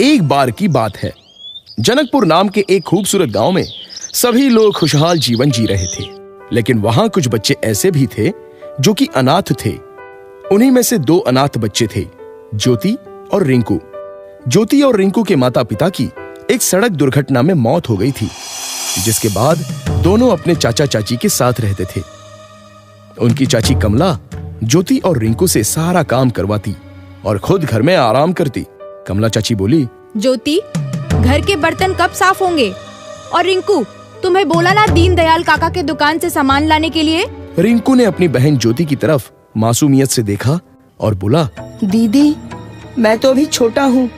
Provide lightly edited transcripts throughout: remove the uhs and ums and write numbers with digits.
एक बार की बात है। जनकपुर नाम के एक खूबसूरत गांव में सभी लोग खुशहाल जीवन जी रहे थे, लेकिन वहां कुछ बच्चे ऐसे भी थे जो कि अनाथ थे। उन्हीं में से दो अनाथ बच्चे थे, ज्योति और रिंकू। ज्योति और रिंकू के माता पिता की एक सड़क दुर्घटना में मौत हो गई थी, जिसके बाद दोनों अपने चाचा चाची के साथ रहते थे। उनकी चाची कमला ज्योति और रिंकू से सारा काम करवाती और खुद घर में आराम करती। कमला चाची बोली, ज्योति, घर के बर्तन कब साफ होंगे? और रिंकू, तुम्हें बोला ना दीनदयाल काका के दुकान से सामान लाने के लिए। रिंकू ने अपनी बहन ज्योति की तरफ मासूमियत से देखा और बोला, दीदी, मैं तो अभी छोटा हूँ,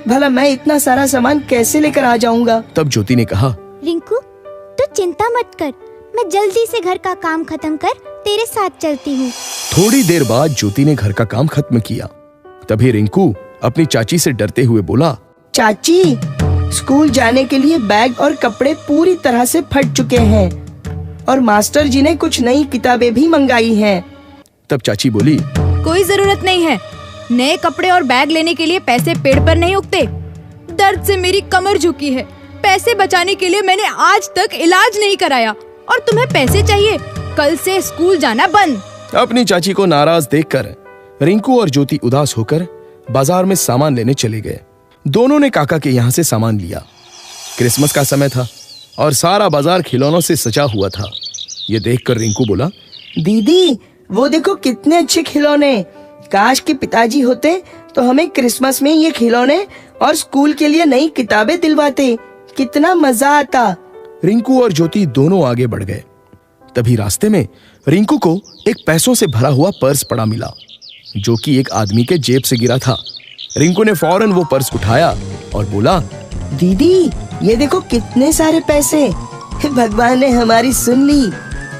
भला मैं इतना सारा सामान कैसे लेकर आ जाऊंगा? तब ज्योति ने कहा, रिंकू, तू चिंता मत कर, मैं जल्दी से घर का काम खत्म कर तेरे साथ चलती हूँ। थोड़ी देर बाद ज्योति ने घर का काम खत्म किया। तभी रिंकू अपनी चाची से डरते हुए बोला, चाची, स्कूल जाने के लिए बैग और कपड़े पूरी तरह से फट चुके हैं और मास्टर जी ने कुछ नई किताबें भी मंगाई हैं। तब चाची बोली, कोई जरूरत नहीं है, नए कपड़े और बैग लेने के लिए पैसे पेड़ पर नहीं उगते। दर्द से मेरी कमर झुकी है, पैसे बचाने के लिए मैंने आज तक इलाज नहीं कराया और तुम्हें पैसे चाहिए? कल से स्कूल जाना बंद। अपनी चाची को नाराज देखकर रिंकू और ज्योति उदास होकर बाजार में सामान लेने चले गए। दोनों ने काका के यहाँ से सामान लिया। क्रिसमस का समय था और सारा बाजार खिलौनों से सजा हुआ था। ये देखकर रिंकू बोला, दीदी, वो देखो कितने अच्छे खिलौने। काश के पिताजी होते तो हमें क्रिसमस में ये खिलौने और स्कूल के लिए नई किताबें दिलवाते, कितना मजा आता। रिंकू और ज्योति दोनों आगे बढ़ गए। तभी रास्ते में रिंकू को एक पैसों से भरा हुआ पर्स पड़ा मिला, जो कि एक आदमी के जेब से गिरा था। रिंकू ने फौरन वो पर्स उठाया और बोला, दीदी, ये देखो कितने सारे पैसे। भगवान ने हमारी सुन ली,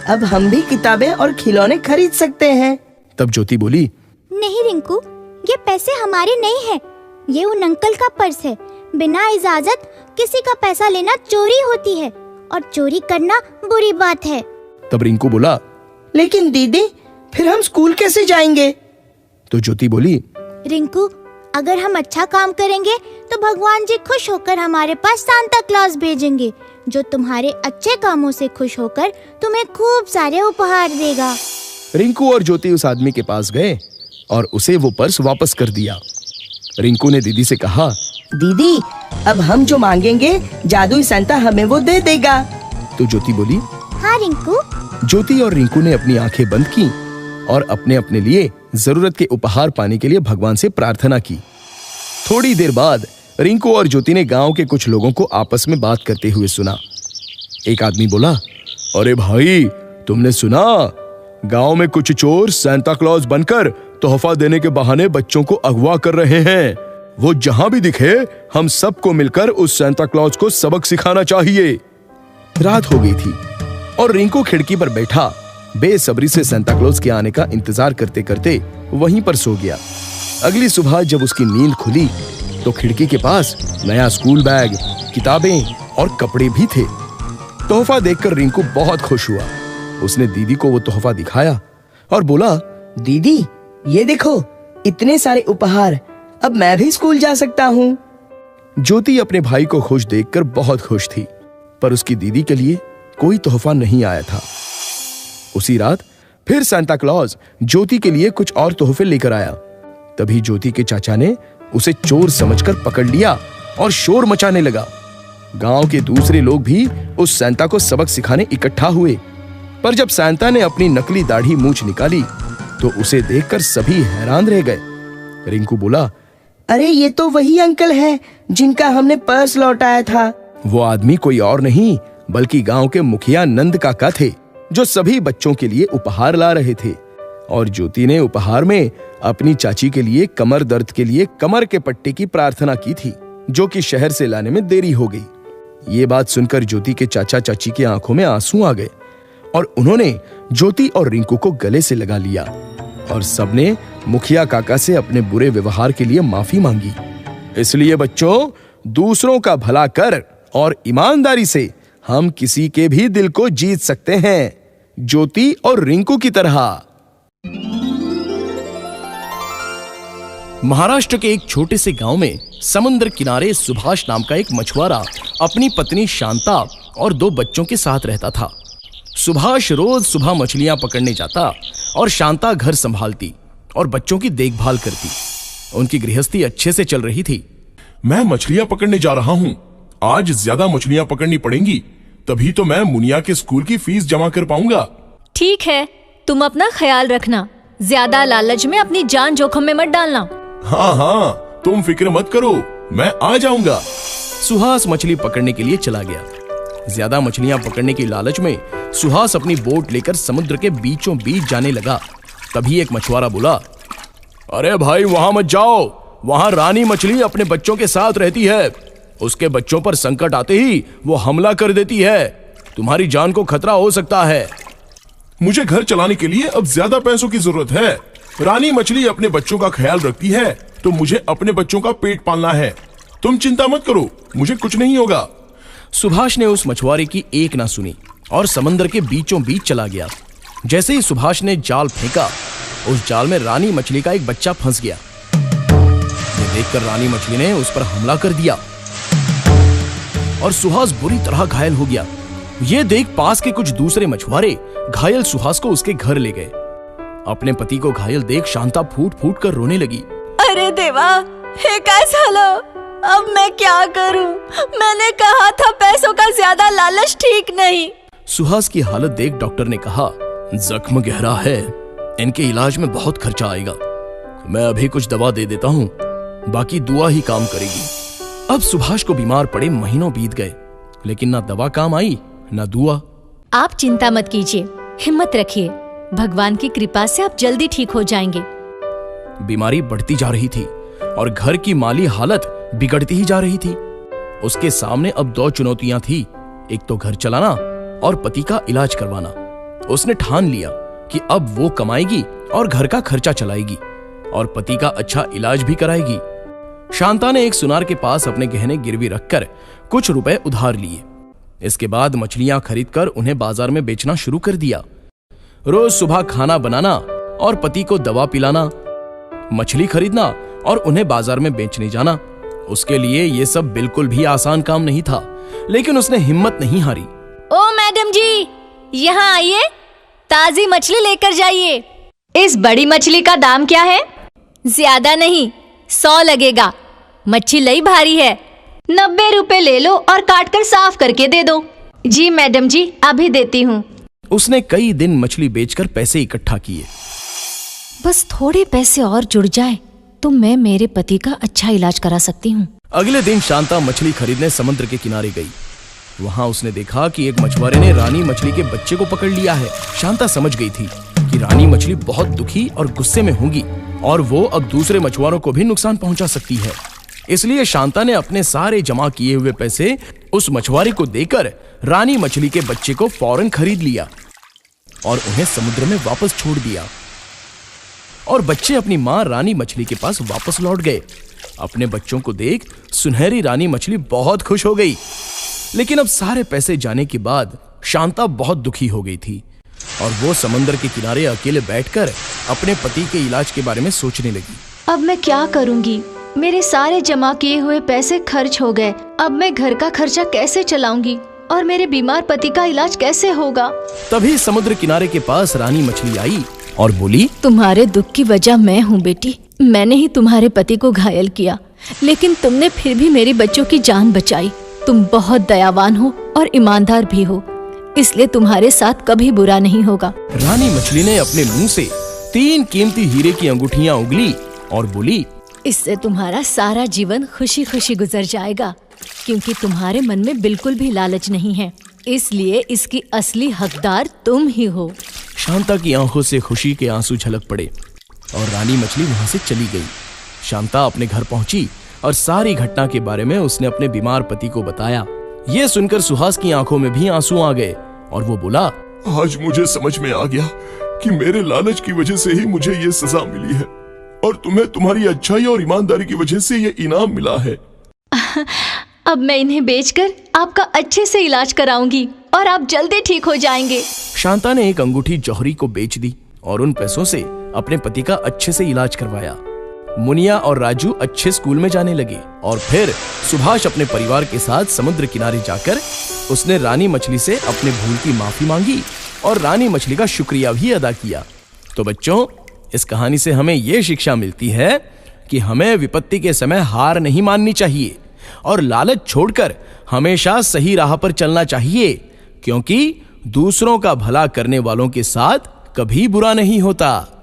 अब हम भी किताबें और खिलौने खरीद सकते हैं। तब ज्योति बोली, नहीं रिंकू, ये पैसे हमारे नहीं है, ये उन अंकल का पर्स है। बिना इजाजत किसी का पैसा लेना चोरी होती है और चोरी करना बुरी बात है। तब रिंकू बोला, लेकिन दीदी, फिर हम स्कूल कैसे जाएंगे? तो ज्योति बोली, रिंकू, अगर हम अच्छा काम करेंगे तो भगवान जी खुश होकर हमारे पास सांता क्लॉज भेजेंगे, जो तुम्हारे अच्छे कामों से खुश होकर तुम्हें खूब सारे उपहार देगा। रिंकू और ज्योति उस आदमी के पास गए और उसे वो पर्स वापस कर दिया। रिंकू ने दीदी से कहा, दीदी, अब हम जो मांगेंगे जादुई सांता हमें वो दे देगा। तो ज्योति बोली, हाँ रिंकू। ज्योति और रिंकू ने अपनी आंखें बंद की और अपने अपने लिए जरूरत के उपहार पाने के लिए भगवान से प्रार्थना की। थोड़ी देर बाद रिंकू और ज्योति ने गांव के कुछ लोगों को आपस में बात करते हुए सुना। एक आदमी बोला, अरे भाई, तुमने सुना? गांव में कुछ चोर सांता क्लॉज बनकर तोहफा देने के बहाने बच्चों को अगवा कर रहे हैं। वो जहां भी दिखे, हम सबको मिलकर उस सांता क्लॉज को सबक सिखाना चाहिए। रात हो गई थी और रिंकू खिड़की पर बैठा बेसब्री से सांता क्लॉज के आने का इंतजार करते करते वहीं पर सो गया। अगली सुबह जब उसकी नींद खुली तो खिड़की के पास नया स्कूल बैग, किताबें और कपड़े भी थे। तोहफा देखकर रिंकू बहुत खुश हुआ। उसने दीदी को वो तोहफा दिखाया और बोला, दीदी, ये देखो, इतने सारे उपहार, अब मैं भी स्कूल जा सकता हूँ। ज्योति अपने भाई को खुश देखकर बहुत खुश थी, पर उसकी दीदी के लिए कोई तोहफा नहीं आया था। उसी रात फिर सांता क्लॉज ज्योति के लिए कुछ और तोहफे लेकर आया। तभी ज्योति के चाचा ने उसे चोर समझकर पकड़ लिया और शोर मचाने लगा। गांव के दूसरे लोग भी उस सांता को सबक सिखाने इकट्ठा हुए, पर जब सांता ने अपनी नकली दाढ़ी मूंछ निकाली तो उसे देखकर सभी हैरान रह गए। रिंकू बोला, अरे ये तो वही अंकल है जिनका हमने पर्स लौटाया था। वो आदमी कोई और नहीं बल्कि गांव के मुखिया नंद काका थे, जो सभी बच्चों के लिए उपहार ला रहे थे। और ज्योति ने उपहार में अपनी चाची के लिए कमर दर्द के लिए कमर के पट्टे की प्रार्थना की थी, जो कि शहर से लाने में देरी हो गई। ये बात सुनकर ज्योति के चाचा चाची की आंखों में आंसू आ गए और उन्होंने ज्योति और रिंकू को गले से लगा लिया और सबने मुखिया काका से अपने बुरे व्यवहार के लिए माफी मांगी। इसलिए बच्चों, दूसरों का भला कर और ईमानदारी से हम किसी के भी दिल को जीत सकते हैं, ज्योति और रिंकू की तरह। महाराष्ट्र के एक छोटे से गांव में समुद्र किनारे सुभाष नाम का एक मछुआरा अपनी पत्नी शांता और 2 बच्चों के साथ रहता था। सुभाष रोज सुबह मछलियां पकड़ने जाता और शांता घर संभालती और बच्चों की देखभाल करती। उनकी गृहस्थी अच्छे से चल रही थी। मैं मछलियां पकड़ने जा रहा हूँ। आज ज्यादा मछलियां पकड़नी पड़ेंगी, तभी तो मैं मुनिया के स्कूल की फीस जमा कर पाऊंगा। ठीक है, तुम अपना ख्याल रखना। ज्यादा लालच में अपनी जान जोखिम में मत डालना। हाँ, तुम फिक्र मत करो, मैं आ जाऊंगा। सुहास मछली पकड़ने के लिए चला गया। ज्यादा मछलियां पकड़ने की लालच में सुहास अपनी बोट लेकर समुद्र के बीचों बीच जाने लगा। तभी एक मछुआरा बोला, अरे भाई वहां मत जाओ, वहां रानी मछली अपने बच्चों के साथ रहती है। उसके बच्चों पर संकट आते ही वो हमला कर देती है। तुम्हारी जान को खतरा हो सकता है। मुझे घर चलाने के लिए अब ज्यादा पैसों की जरूरत है। रानी मछली अपने बच्चों का ख्याल रखती है, तो मुझे अपने बच्चों का पेट पालना है। तुम चिंता मत करो, मुझे कुछ नहीं होगा। सुभाष ने उस मछुआरे की एक ना सुनी और समंदर के बीचों बीच चला गया। जैसे ही सुभाष ने जाल फेंका, उस जाल में रानी मछली का एक बच्चा फंस गया। ये देखकर रानी मछली ने उस पर हमला कर दिया और सुहास बुरी तरह घायल हो गया। ये देख पास के कुछ दूसरे मछुआरे घायल सुहास को उसके घर ले गए। अपने पति को घायल देख शांता फूट फूट कर रोने लगी। अरे देवा, हे कैसा लो, अब मैं क्या करूं? मैंने कहा था पैसों का ज्यादा लालच ठीक नहीं। सुहास की हालत देख डॉक्टर ने कहा, जख्म गहरा है, इनके इलाज में बहुत खर्चा आएगा। मैं अभी कुछ दवा दे देता हूँ, बाकी दुआ ही काम करेगी। अब सुभाष को बीमार पड़े महीनों बीत गए, लेकिन ना दवा काम आई ना दुआ। आप चिंता मत कीजिए, हिम्मत रखिए, भगवान की कृपा से आप जल्दी ठीक हो जाएंगे। बीमारी बढ़ती जा रही थी और घर की माली हालत बिगड़ती ही जा रही थी। उसके सामने अब 2 चुनौतियां थी, एक तो घर चलाना और पति का इलाज करवाना। उसने ठान लिया कि अब वो कमाएगी और घर का खर्चा चलाएगी और पति का अच्छा इलाज भी कराएगी। शांता ने एक सुनार के पास अपने गहने गिरवी रखकर कुछ रुपए उधार लिए। इसके बाद मछलियां खरीदकर उन्हें बाजार में बेचना शुरू कर दिया। रोज सुबह खाना बनाना और पति को दवा पिलाना, मछली खरीदना और उन्हें बाजार में बेचने जाना, उसके लिए ये सब बिल्कुल भी आसान काम नहीं था, लेकिन उसने हिम्मत नहीं हारी। ओ मैडम जी, यहाँ आइए, ताजी मछली लेकर जाइए। इस बड़ी मछली का दाम क्या है? ज्यादा नहीं, 100 लगेगा। मछली भारी है, 90 रुपए ले लो और काट कर साफ करके दे दो। जी मैडम जी, अभी देती हूँ। उसने कई दिन मछली बेचकर पैसे इकट्ठा किए। बस थोड़े पैसे और जुड़ जाए तो मैं मेरे पति का अच्छा इलाज करा सकती हूँ। अगले दिन शांता मछली खरीदने समुद्र के किनारे गई। वहाँ उसने देखा कि एक मछुआरे ने रानी मछली के बच्चे को पकड़ लिया है। शांता समझ गई थी कि रानी मछली बहुत दुखी और गुस्से में होगी और वो अब दूसरे मछुआरों को भी नुकसान पहुंचा सकती है। इसलिए शांता ने अपने सारे जमा किए हुए पैसे उस मछुआरे को देकर रानी मछली के बच्चे को फौरन खरीद लिया और उन्हें समुद्र में वापस छोड़ दिया। और बच्चे अपनी माँ रानी मछली के पास वापस लौट गए। अपने बच्चों को देख सुनहरी रानी मछली बहुत खुश हो गई। लेकिन अब सारे पैसे जाने के बाद शांता बहुत दुखी हो गई थी और वो समंदर के किनारे अकेले बैठकर अपने पति के इलाज के बारे में सोचने लगी। अब मैं क्या करूंगी? मेरे सारे जमा किए हुए पैसे खर्च हो गए। अब मैं घर का खर्चा कैसे चलाऊंगी और मेरे बीमार पति का इलाज कैसे होगा? तभी समुद्र किनारे के पास रानी मछली आई और बोली, तुम्हारे दुख की वजह मैं हूँ बेटी। मैंने ही तुम्हारे पति को घायल किया, लेकिन तुमने फिर भी मेरे बच्चों की जान बचाई। तुम बहुत दयावान हो और ईमानदार भी हो, इसलिए तुम्हारे साथ कभी बुरा नहीं होगा। रानी मछली ने अपने मुंह से 3 कीमती हीरे की अंगूठियां उगली और बोली, इससे तुम्हारा सारा जीवन खुशी खुशी गुजर जाएगा, क्योंकि तुम्हारे मन में बिल्कुल भी लालच नहीं है, इसलिए इसकी असली हकदार तुम ही हो। शांता की आंखों से खुशी के आंसू झलक पड़े और रानी मछली वहां से चली गई। शांता अपने घर पहुंची और सारी घटना के बारे में उसने अपने बीमार पति को बताया। ये सुनकर सुहास की आंखों में भी आंसू आ गए और वो बोला, आज मुझे समझ में आ गया कि मेरे लालच की वजह से ही मुझे ये सजा मिली है और तुम्हें तुम्हारी अच्छाई और ईमानदारी की वजह से ये इनाम मिला है। अब मैं इन्हें बेचकर आपका अच्छे से इलाज कराऊंगी और आप जल्दी ठीक हो जाएंगे। शांता ने एक अंगूठी जौहरी को बेच दी और उन पैसों से अपने पति का अच्छे से इलाज करवाया। मुनिया और राजू अच्छे स्कूल में जाने लगे और फिर सुभाष अपने परिवार के साथ समुद्र किनारे जाकर उसने रानी मछली से अपने भूल की माफी मांगी और रानी मछली का शुक्रिया भी अदा किया। तो बच्चों, इस कहानी से हमें यह शिक्षा मिलती है कि हमें विपत्ति के समय हार नहीं माननी चाहिए और लालच छोड़कर हमेशा सही राह पर चलना चाहिए, क्योंकि दूसरों का भला करने वालों के साथ कभी बुरा नहीं होता।